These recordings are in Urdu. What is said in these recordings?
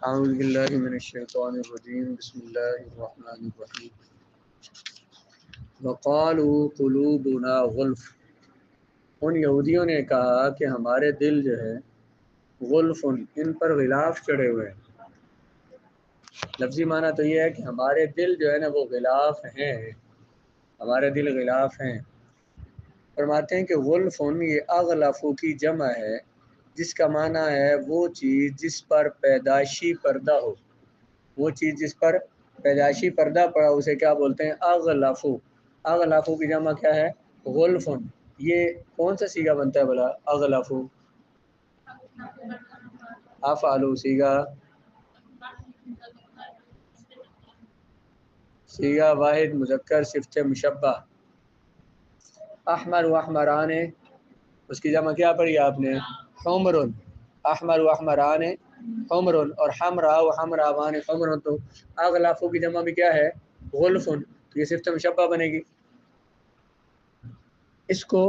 اعوذ باللہ من الشیطان الرجیم بسم اللہ الرحمن الرحیم وقالوا قلوبنا غلف، ان یہودیوں نے کہا کہ ہمارے دل جو ہے غلف، ان پر غلاف چڑھے ہوئے ہیں۔ لفظی معنی تو یہ ہے کہ ہمارے دل جو ہے نا وہ غلاف ہیں، ہمارے دل غلاف ہیں۔ فرماتے ہیں کہ غلف یہ اغلفو کی جمع ہے، جس کا معنی ہے وہ چیز جس پر پیدائشی پردہ ہو، وہ چیز جس پر پیدائشی پردہ پڑا اسے کیا بولتے ہیں؟ اغلفو۔ اغلفو کی جمع کیا ہے؟ غلفن۔ یہ کون سا صیغہ بنتا ہے بلا؟ اغلفو افعلو صیغہ واحد مذکر صفت مشبہ۔ احمر و احمران، اس کی جمع کیا پڑھی آپ نے؟ حمرن۔ احمر و احمران حمرن، اور حمرا و حمراوان حمرن، تو اغلافو کی جمع بھی کیا ہے؟ غلفن، تو یہ صفت مشبہ بنے گی۔ اس کو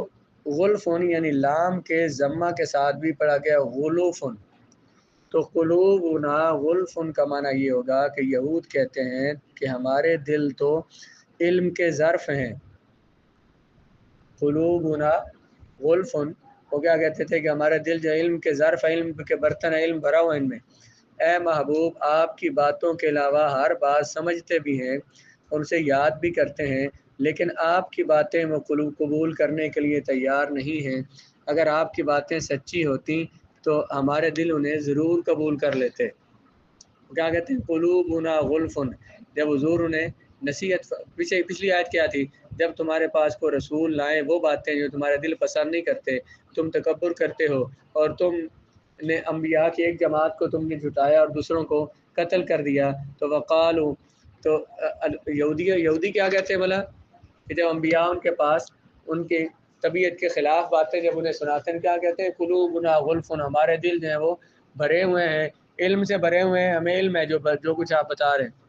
غلفن یعنی لام کے ضمہ کے ساتھ بھی پڑھا گیا غلوفن، تو قلوبنا غلفن کا معنی یہ ہوگا کہ یہود کہتے ہیں کہ ہمارے دل تو علم کے ظرف ہیں۔ قلوبنا غلفن، وہ کیا کہتے تھے کہ ہمارے دل جو علم کے ظرف، علم کے برتن، علم بھرا ہوا ان میں۔ اے محبوب، آپ کی باتوں کے علاوہ ہر بات سمجھتے بھی ہیں اور اسے یاد بھی کرتے ہیں، لیکن آپ کی باتیں وہ قبول کرنے کے لیے تیار نہیں ہیں۔ اگر آپ کی باتیں سچی ہوتی تو ہمارے دل انہیں ضرور قبول کر لیتے۔ کیا کہتے ہیں؟ قلوبنا غلفن، جب حضور انہیں نصیحت، پچھلی آیت کیا تھی؟ جب تمہارے پاس کوئی رسول لائیں وہ باتیں جو تمہارے دل پسند نہیں کرتے، تم تکبر کرتے ہو، اور تم نے انبیاء کی ایک جماعت کو تم نے جھٹایا اور دوسروں کو قتل کر دیا، تو وقالو، تو یہودی کیا کہتے ہیں بھلا؟ کہ جب انبیاء ان کے پاس ان کی طبیعت کے خلاف باتیں جب انہیں سناتے ہیں، کیا کہتے ہیں؟ قلوبنا غلفن، ہمارے دل جو ہیں وہ بھرے ہوئے ہیں، علم سے بھرے ہوئے ہیں، ہمیں علم ہے جو کچھ آپ بتا رہے ہیں،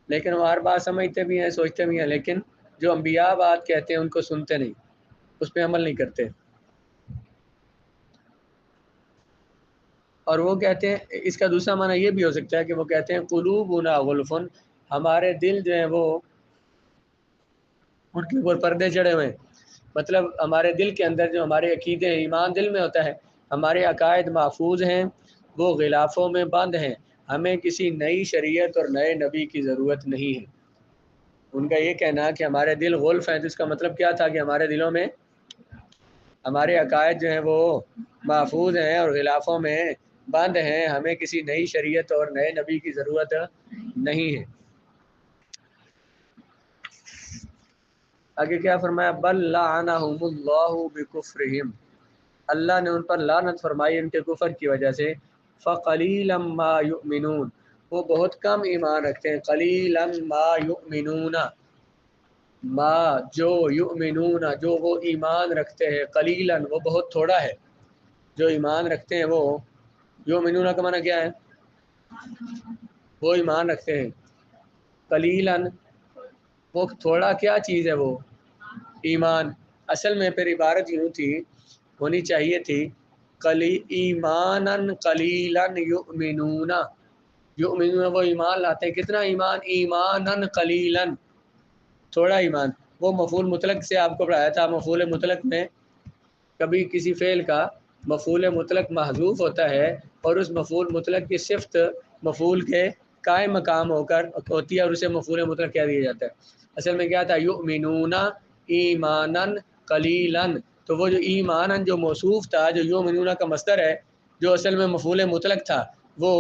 لیکن وہ ہر بات سمجھتے بھی ہیں، سوچتے بھی ہیں، لیکن جو انبیاء بات کہتے ہیں ان کو سنتے نہیں، اس پہ عمل نہیں کرتے۔ اور وہ کہتے ہیں، اس کا دوسرا معنی یہ بھی ہو سکتا ہے کہ وہ کہتے ہیں قلوبنا غلفن، ہمارے دل جو ہیں وہ ان کے اوپر پردے چڑھے ہوئے ہیں، مطلب ہمارے دل کے اندر جو ہمارے عقیدے ہیں، ایمان دل میں ہوتا ہے، ہمارے عقائد محفوظ ہیں، وہ غلافوں میں بند ہیں، ہمیں کسی نئی شریعت اور نئے نبی کی ضرورت نہیں ہے۔ ان کا یہ کہنا کہ ہمارے دل غلف ہیں، تو اس کا مطلب کیا تھا کہ ہمارے دلوں میں ہمارے عقائد جو ہیں وہ محفوظ ہیں اور غلافوں میں بند ہیں، ہمیں کسی نئی شریعت اور نئے نبی کی ضرورت نہیں ہے۔ آگے کیا فرمایا؟ بل لعنہم اللہ بکفرہم، اللہ نے ان پر لعنت فرمائی ان کے کفر کی وجہ سے۔ فقلیلا ما یؤمنون، وہ بہت کم ایمان رکھتے ہیں۔ قلیلا ما یؤمنون، ما جو، یؤمنون جو وہ ایمان رکھتے ہیں، قلیلا وہ بہت تھوڑا ہے، جو ایمان رکھتے ہیں وہ، یؤمنون کا معنی کیا ہے؟ وہ ایمان رکھتے ہیں۔ قلیلا وہ تھوڑا کیا چیز ہے؟ وہ ایمان۔ اصل میں پھر عبارت یوں تھی، ہونی چاہیے تھی ایمانا قلیلا یؤمنون، یؤمنون وہ ایمان لاتے ہیں، کتنا ایمان؟ ایمانا قلیلا، تھوڑا ایمان۔ وہ مفعول مطلق سے آپ کو پڑھایا تھا، مفعول مطلق میں کبھی کسی فعل کا مفعول مطلق محذوف ہوتا ہے اور اس مفعول مطلق کی صفت مفعول کے قائم مقام ہو کر ہوتی ہے اور اسے مفعول مطلق کہہ دیا جاتا ہے۔ اصل میں کیا تھا؟ یؤمنون ایمانا قلیلا، تو وہ جو ایمانا جو موصوف تھا، جو یؤمنون کا مصدر ہے، جو اصل میں مفعول مطلق تھا، وہ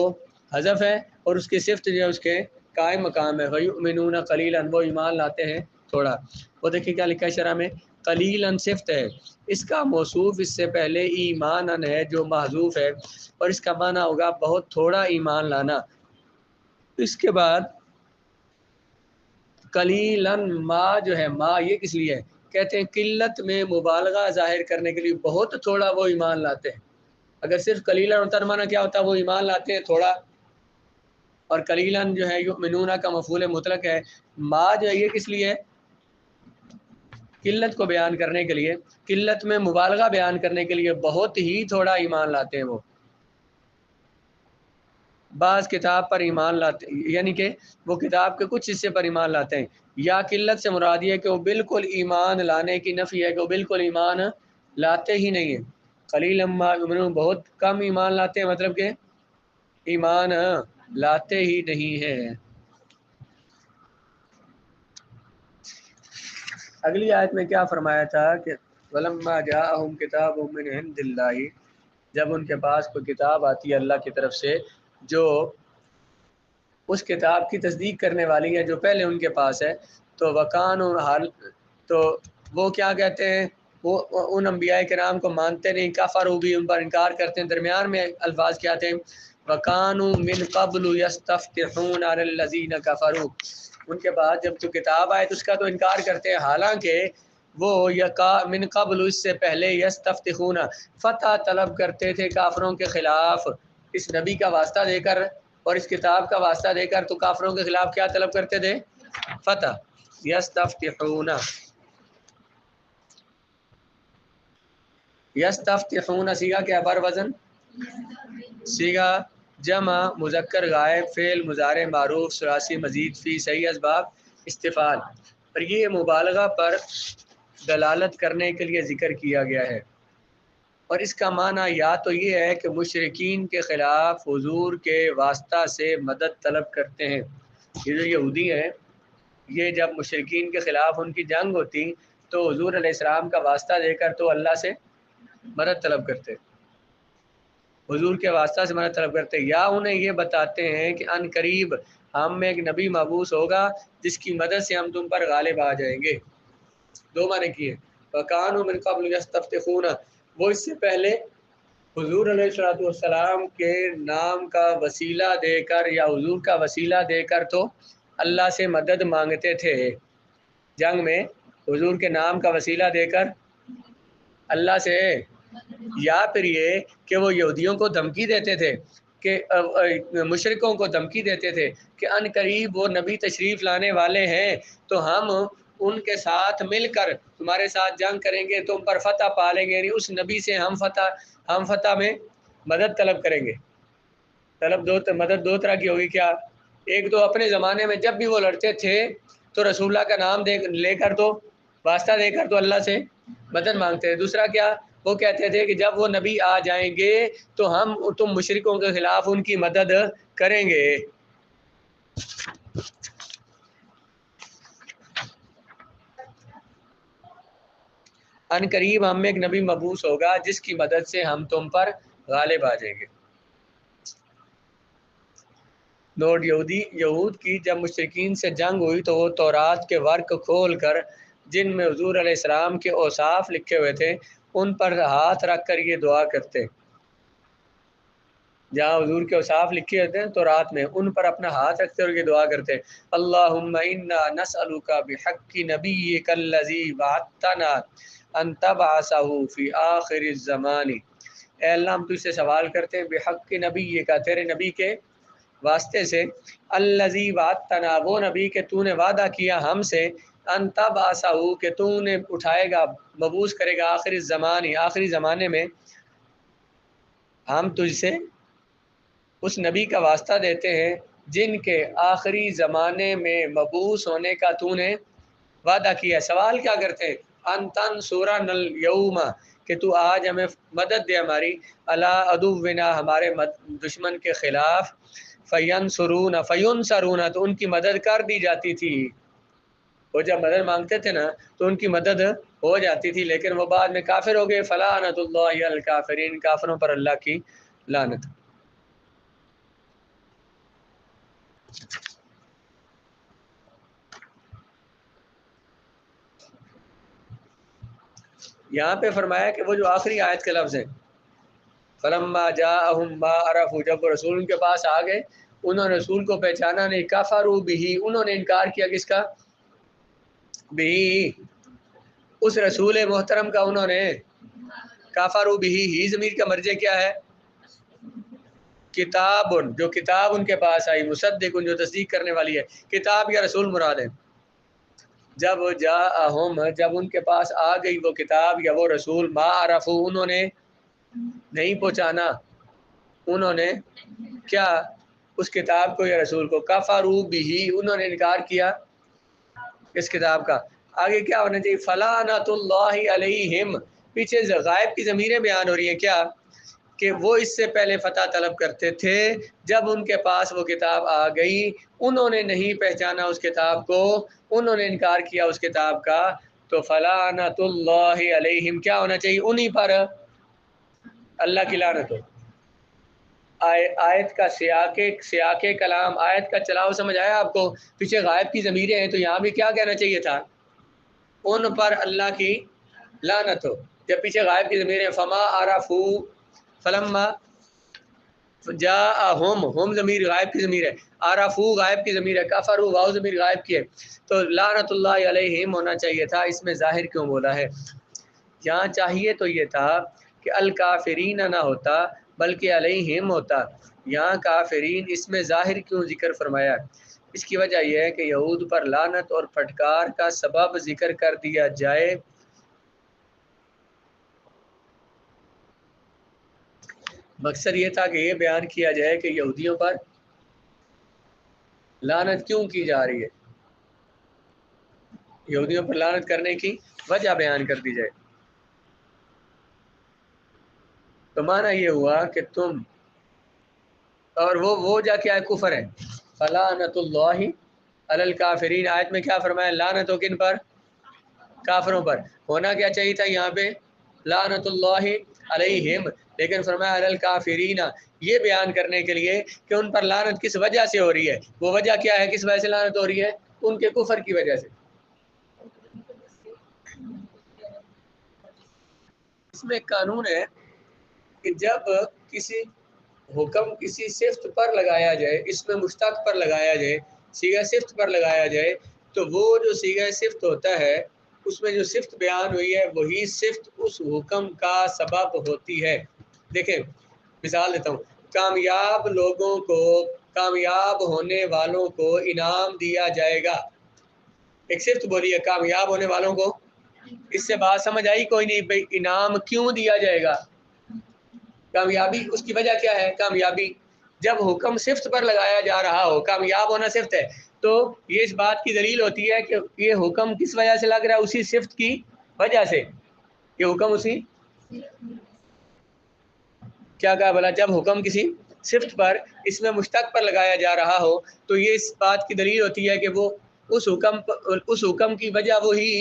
حذف ہے اور اس کی صفت جو ہے اس کے قائم مقام ہے۔ وَيُؤْمِنُونَ قَلِيلًا، وہ ایمان لاتے ہیں تھوڑا۔ وہ دیکھیں کیا لکھا ہے شرح میں، قلیلاً صفت ہے، اس کا موصوف اس سے پہلے ایماناً ہے جو محذوف ہے، اور اس کا معنی ہوگا بہت تھوڑا ایمان لانا۔ اس کے بعد قلیلاً ما جو ہے، ما یہ کس لیے ہے؟ کہتے ہیں قلت میں مبالغہ ظاہر کرنے کے لیے بہت تھوڑا وہ ایمان لاتے ہیں۔ اگر صرف قلیلاً ہوتا معنی کیا ہوتا؟ وہ ایمان لاتے ہیں تھوڑا، اور قلیلاً جو ہے یؤمنون کا مفعول مطلق ہے۔ ما جو ہے یہ کس لیے ہے؟ قلت کو بیان کرنے کے لیے، قلت میں مبالغہ بیان کرنے کے لیے، بہت ہی تھوڑا ایمان لاتے ہیں وہ، بعض کتاب پر ایمان لاتے یعنی کہ وہ کتاب کے کچھ حصے پر ایمان لاتے ہیں، یا قلت سے مراد یہ ہے کہ وہ بالکل ایمان لانے کی نفی ہے کہ وہ بالکل ایمان لاتے ہی نہیں ہیں۔ قلیلا ما یؤمنون، بہت کم ایمان لاتے ہیں، مطلب کہ ایمان لاتے ہی نہیں ہیں۔ اگلی آیت میں کیا فرمایا تھا کہ وَلَمَّا جَاءَهُمْ كِتَابٌ مِّنْ عِندِ اللَّهِ، جب ان کے پاس کوئی کتاب آتی ہے اللہ کی طرف سے جو اس کتاب کی تصدیق کرنے والی ہے جو پہلے ان کے پاس ہے، تو وَكَانُوا حال تو وہ کیا کہتے ہیں، وہ ان انبیاء کرام کو مانتے نہیں، کفروا بھی، ان پر انکار کرتے ہیں۔ درمیان میں الفاظ کیا تھے، وَكَانُوا مِن قَبْلُ يَسْتَفْتِحُونَ عَلَى الَّذِينَ كَفَرُوا، ان کے بعد جب تو کتاب آئے تو اس کا تو انکار کرتے ہیں، حالانکہ وہ من قبل اس سے پہلے یستفتحون فتح طلب کرتے تھے کافروں کے خلاف، اس نبی کا واسطہ دے کر اور اس کتاب کا واسطہ دے کر تو کافروں کے خلاف کیا طلب کرتے تھے، فتح۔ یستفتحون، یستفتحون سیگا کیا بر وزن، سیگا جمع مذکر غائب، فعل مضارع معروف ثلاثی مزید فی صحیح اسباب استفعال، اور یہ مبالغہ پر دلالت کرنے کے لیے ذکر کیا گیا ہے، اور اس کا معنی یا تو یہ ہے کہ مشرکین کے خلاف حضور کے واسطہ سے مدد طلب کرتے ہیں۔ یہ جو یہودی ہیں، یہ جب مشرکین کے خلاف ان کی جنگ ہوتی تو حضور علیہ السلام کا واسطہ دے کر تو اللہ سے مدد طلب کرتے، حضور کے واسطہ سے مدد طلب کرتے، یا انہیں یہ بتاتے ہیں کہ ان قریب ہم میں ایک نبی مبعوث ہوگا جس کی مدد سے ہم تم پر غالب آ جائیں گے۔ دو معنی کیے، وَكَانُوا مِن قَبْلُ يَسْتَفْتِحُونَ، وہ اس سے پہلے حضور علیہ السلام کے نام کا وسیلہ دے کر یا حضور کا وسیلہ دے کر تو اللہ سے مدد مانگتے تھے، جنگ میں حضور کے نام کا وسیلہ دے کر اللہ سے، یا پھر یہ کہ وہ یہودیوں کو دھمکی دیتے تھے کہ مشرکوں کو دھمکی دیتے تھے کہ ان قریب وہ نبی تشریف لانے والے ہیں تو ہم ان کے ساتھ مل کر تمہارے ساتھ جنگ کریں گے، تم پر فتح پا لیں گے، یعنی اس نبی سے ہم فتح میں مدد طلب کریں گے۔ مدد دو طرح کی ہوگی، کیا، ایک تو اپنے زمانے میں جب بھی وہ لڑتے تھے تو رسول اللہ کا نام لے کر تو واسطہ دے کر تو اللہ سے مدد مانگتے تھے، دوسرا کیا، وہ کہتے تھے کہ جب وہ نبی آ جائیں گے تو ہم تم مشرکوں کے خلاف ان کی مدد کریں گے۔ ان قریب ہم میں ایک نبی مبعوث ہوگا جس کی مدد سے ہم تم پر غالب آ جائیں گے۔ نوٹ، یہود کی جب مشرکین سے جنگ ہوئی تو وہ تورات کے ورق کھول کر جن میں حضور علیہ السلام کے اوصاف لکھے ہوئے تھے ان پر ہاتھ رکھ کر یہ دعا کرتے، جہاں حضور کے اوصاف لکھے ہوتے ہیں تورات میں ان پر اپنا ہاتھ رکھتے اور یہ دعا کرتے، اللہم انا نسألک بحق نبیک الذی وعدتنا ان تبعثہ فی آخر الزمان، اے اللہ ہم تجھ سے سوال کرتے ہیں بحق نبی کا، تیرے نبی کے واسطے سے، الذی وعدتنا وہ نبی کہ تو نے وعدہ کیا ہم سے، ان تبعثہ کہ تو نے اٹھائے گا، مبعوث کرے گا آخر الزمان، آخری زمانے میں، ہم تجھ سے اس نبی کا واسطہ دیتے ہیں جن کے آخری زمانے میں مبعوث ہونے کا تو نے وعدہ کیا۔ سوال کیا کرتے ہیں، ان تنصرنا الیوم، کہ تو آج ہمیں مدد دے ہماری، علی عدونا ہمارے دشمن کے خلاف، فینصرون تو ان کی مدد کر دی جاتی تھی، وہ جب مدد مانگتے تھے نا تو ان کی مدد ہو جاتی تھی، لیکن وہ بعد میں کافر ہو گئے، فلعنۃ اللہ علی الکافرین، کافروں پر اللہ کی لعنت۔ یہاں پہ فرمایا کہ وہ جو آخری آیت کے لفظ ہیں، فلما جاءہم ما عرفوا، جب وہ رسول ان کے پاس آ گئے انہوں نے رسول کو پہچانا نہیں، کفروا بہ انہوں نے انکار کیا، کس کا، بہ اس رسول محترم کا، انہوں نے کفروا بہ، ہی ضمیر کا مرجع کیا ہے، کتاب، جو کتاب ان کے پاس آئی، مصدق جو تصدیق کرنے والی ہے، کتاب یا رسول مراد ہے، جب جاءہم جب ان کے پاس آ گئی وہ کتاب یا وہ رسول، ما عرفوا انہوں نے نہیں پہچانا، انہوں نے کیا اس کتاب کو یا رسول کو، کفروا بہ، انہوں نے انکار کیا اس کتاب کا۔ آگے کیا ہونا چاہیے؟ فلعنۃ اللہ علیہم، پیچھے غائب کی ضمیریں بیان ہو رہی ہیں کیا کہ وہ اس سے پہلے فتح طلب کرتے تھے، جب ان کے پاس وہ کتاب آ گئی انہوں نے نہیں پہچانا اس کتاب کو، انہوں نے انکار کیا اس کتاب کا، تو فلعنۃ اللہ علیہم کیا ہونا چاہیے؟ انہی پر اللہ کی لعنت ہو۔ آیت کا سیاق کلام، آیت کا چلاؤ سمجھ آیا آپ کو؟ پیچھے غائب کی ضمیریں ہیں تو یہاں بھی کیا کہنا چاہیے تھا؟ ان پر اللہ کی لعنت ہو۔ جب پیچھے غائب کی ضمیریں فما عرفوا فلما جاءہم، ہم ضمیر غائب کی ضمیر ہے، عرفوا غائب کی ضمیر ہے، کفروا واو ضمیر غائب کی ہے، تو لعنت اللہ علیہم ہونا چاہیے تھا، اس میں ظاہر کیوں بولا ہے؟ یہاں چاہیے تو یہ تھا کہ الکافرین نہ ہوتا بلکہ علیہم ہوتا، یہاں کافرین، اس میں ظاہر کیوں ذکر فرمایا؟ اس کی وجہ یہ ہے کہ یہود پر لعنت اور پھٹکار کا سبب ذکر کر دیا جائے۔ مقصد یہ تھا کہ یہ بیان کیا جائے کہ یہودیوں پر لعنت کیوں کی جا رہی ہے، یہودیوں پر لعنت کرنے کی وجہ بیان کر دی جائے۔ تو معنی یہ ہوا کہ تم، اور وہ وجہ کیا ہے؟ کفر ہے۔ فلعنۃ اللہ علی الکافرین، آیت میں کیا فرمایا؟ لعنت ہو کن پر؟ کافروں پر۔ ہونا کیا چاہیے تھا یہاں پہ؟ لعنت اللہ علیہم، لیکن فرمایا علی الکافرین، یہ بیان کرنے کے لیے کہ ان پر لعنت کس وجہ سے ہو رہی ہے۔ وہ وجہ کیا ہے؟ کس وجہ سے لعنت ہو رہی ہے؟ ان کے کفر کی وجہ سے۔ اس میں قانون ہے کہ جب کسی حکم کسی صفت پر لگایا جائے، اس میں مشتق پر لگایا جائے، صیغہ صفت پر لگایا جائے، تو وہ جو صیغہ صفت ہوتا ہے اس میں جو صفت بیان ہوئی ہے وہی صفت اس حکم کا سبب ہوتی ہے۔ دیکھیں مثال دیتا ہوں، کامیاب لوگوں کو، کامیاب ہونے والوں کو انعام دیا جائے گا، ایک صفت بولی ہے کامیاب ہونے والوں کو، اس سے بات سمجھ آئی کوئی نہیں؟ بھائی انعام کیوں دیا جائے گا؟ کامیابی، اس کی وجہ کیا ہے؟ کامیابی، جب حکم صفت پر لگایا جا رہا ہو، کامیاب ہونا صفت ہے، تو یہ اس بات کی دلیل ہوتی ہے کہ یہ حکم کس وجہ سے لگ رہا ہے؟ اسی صفت کی وجہ سے۔ یہ حکم اسی، کیا کہا بھلا؟ جب حکم کسی صفت پر، اس میں مشتق پر لگایا جا رہا ہو تو یہ اس بات کی دلیل ہوتی ہے کہ وہ اس حکم کی وجہ وہی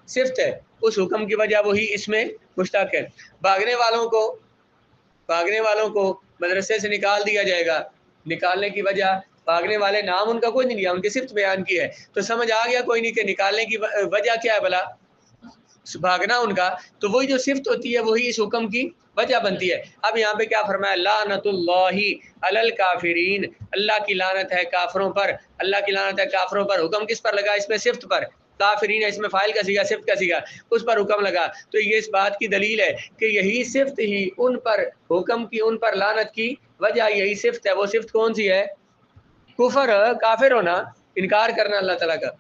صفت ہے، اس حکم کی وجہ وہی اس میں مشتق ہے۔ بھاگنے والوں کو مدرسے سے نکال دیا جائے گا، نکالنے کی وجہ، بھاگنے والے نام ان کا کوئی نہیں لیا، ان کی صفت بیان کی ہے، تو سمجھ آ گیا کوئی نہیں کہ نکالنے کی وجہ کیا ہے بھلا؟ بھاگنا ان کا، تو وہی جو صفت ہوتی ہے وہی اس حکم کی وجہ بنتی ہے۔ اب یہاں پہ کیا فرمایا؟ لعنت اللہ علی الکافرین، اللہ کی لعنت ہے کافروں پر، اللہ کی لعنت ہے کافروں پر۔ حکم کس پر لگا؟ اس میں صفت پر، کافرین اس میں فاعل کا صیغہ، صفت کا صیغہ، اس پر حکم لگا، تو یہ اس بات کی دلیل ہے کہ یہی صفت ہی ان پر، حکم کی ان پر لعنت کی وجہ یہی صفت ہے۔ وہ صفت کون سی ہے؟ کفر، کافر ہونا، انکار کرنا اللہ تعالیٰ کا۔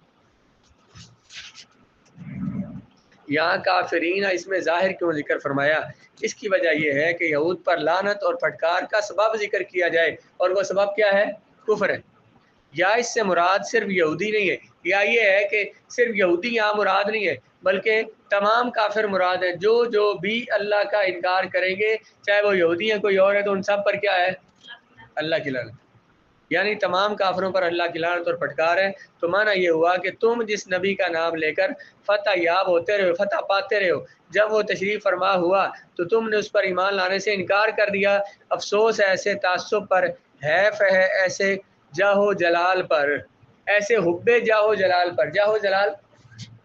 یہاں کافرین اس میں ظاہر کیوں ذکر فرمایا؟ اس کی وجہ یہ ہے کہ یہود پر لعنت اور پھٹکار کا سبب ذکر کیا جائے، اور وہ سبب کیا ہے؟ کفر ہے۔ یا اس سے مراد صرف یہودی نہیں ہے، یا یہ ہے کہ صرف یہودی یہاں مراد نہیں ہے بلکہ تمام کافر مراد ہیں، جو بھی اللہ کا انکار کریں گے، چاہے وہ یہودی ہیں کوئی اور ہے، تو ان سب پر کیا ہے؟ اللہ کی لعنت، یعنی تمام کافروں پر اللہ کی لعنت اور پھٹکار ہے۔ تو معنی یہ ہوا کہ تم جس نبی کا نام لے کر فتح یاب ہوتے رہے، فتح پاتے رہے ہو، جب وہ تشریف فرما ہوا تو تم نے اس پر ایمان لانے سے انکار کر دیا۔ افسوس ہے ایسے تعصب پر، حیف ہے ایسے جاہو جلال پر، ایسے حب جاہو جلال پر۔ جاہو جلال،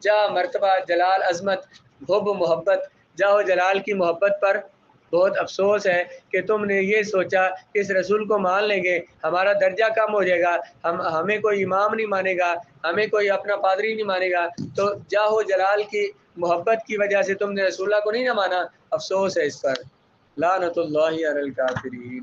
جا مرتبہ، جلال عظمت، حب محبت، جاہو جلال کی محبت پر بہت افسوس ہے کہ تم نے یہ سوچا کہ اس رسول کو مان لیں گے ہمارا درجہ کم ہو جائے گا، ہمیں کوئی امام نہیں مانے گا، ہمیں کوئی اپنا پادری نہیں مانے گا، تو جاہ و جلال کی محبت کی وجہ سے تم نے رسول اللہ کو نہیں نہ مانا، افسوس ہے اس پر۔ لعنت اللہ علی الکافرین۔